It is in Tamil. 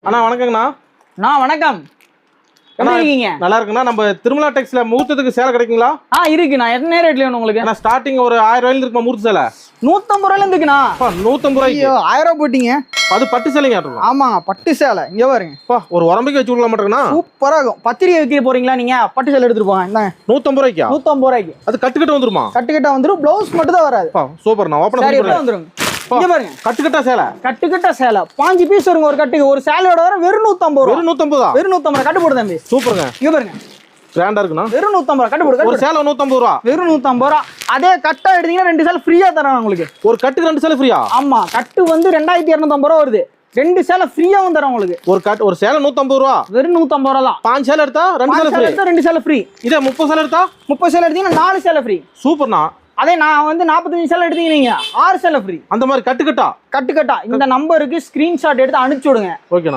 அண்ணா வணக்கங்கண்ணா. வணக்கம். எப்படி இருக்கீங்க? நல்லா இருக்குண்ணா. நம்ம திருமலா டெக்ஸ்ல முகூர்த்தத்துக்கு சேலை கிடைக்குங்களா? இருக்குண்ணா. என்ன ரேட்ல வேணும் உங்களுக்கு? நான் ஸ்டார்டிங் ஒரு 1000 ரூபாயில இருக்குமா முகூர்த்த சேலை? 150 ரூபாயில இருக்குண்ணா. 150 ரூபாய்க்கு? ஐயோ 1000 ரூபாய் போட்டீங்க. அது பட்டு சேலைங்க ஆட்டும். ஆமா பட்டு சேலை. இங்க பாருங்க. ஒரு உரம்பைக்கு வச்சு விடலாம் மாட்டேங்கண்ணா. சூப்பரா இருக்கும். பத்திரிகை வைக்க போறீங்களா நீங்க? பட்டு சேலை எடுத்துட்டு போங்க. இந்தாங்க. 150 ரூபாய்க்கா? 150 ரூபாய்க்கு. அது கட்டுக்கட்ட வந்துருமா? கட்டுக்கட்ட வந்துரும். ப்ளவுஸ் மட்டும் தான் வராது. சூப்பர்ண்ணா. ஓபன் சரி பண்ணி வந்துரும். இங்க பாருங்க. கட்டுக்கட்ட சேலை. கட்டுக்கட்ட சேலை 5 பீஸ் வருங்க ஒரு கட்டுக்கு. ஒரு சேலையோட வர வெறும் 150 ரூபாய். வெறும் 150. வெறும் 150 கட்டு போடு தம்பி. சூப்பருங்க. இங்க பாருங்க. கிராண்டா இருக்குண்ணா. வெறும் 150 ரூபாய் கட்டு போடு. ஒரு சேலை 150 ரூபா. வெறும் 150 ரூபாய். அதே கட்டா எடுத்தீங்கன்னா 2 சேலை ஃப்ரீயா தரேன் உங்களுக்கு. ஒரு கட்டுக்கு 2 சேலை ஃப்ரீயா? ஆமா கட்டு வந்து 2250 ரூபாய் வருது. 2 சேலை ஃப்ரீயாவும் தரேன் உங்களுக்கு. ஒரு சேலை 150 ரூபா. வெறும் 150 ரூபா தான். 5 சேலை எடுத்தா 2 சேலை ஃப்ரீ. 2 சேலை ஃப்ரீ. இதே 30 சேலை எடுத்தா? 30 சேலை எடுத்தீங்கன்னா 4 சேலை ஃப்ரீ. சூப்பர்ண்ணா. அதே நான் வந்து 45 சேலை எடுத்தீங்க 6 சேலை ஃப்ரீ. அந்த மாதிரி கட்டுக்கட்டா? கட்டுக்கட்டா. இந்த நம்பருக்கு ஸ்கிரீன்ஷாட் எடுத்து அனுப்பிச்சு விடுங்க. ஓகேண்ணா.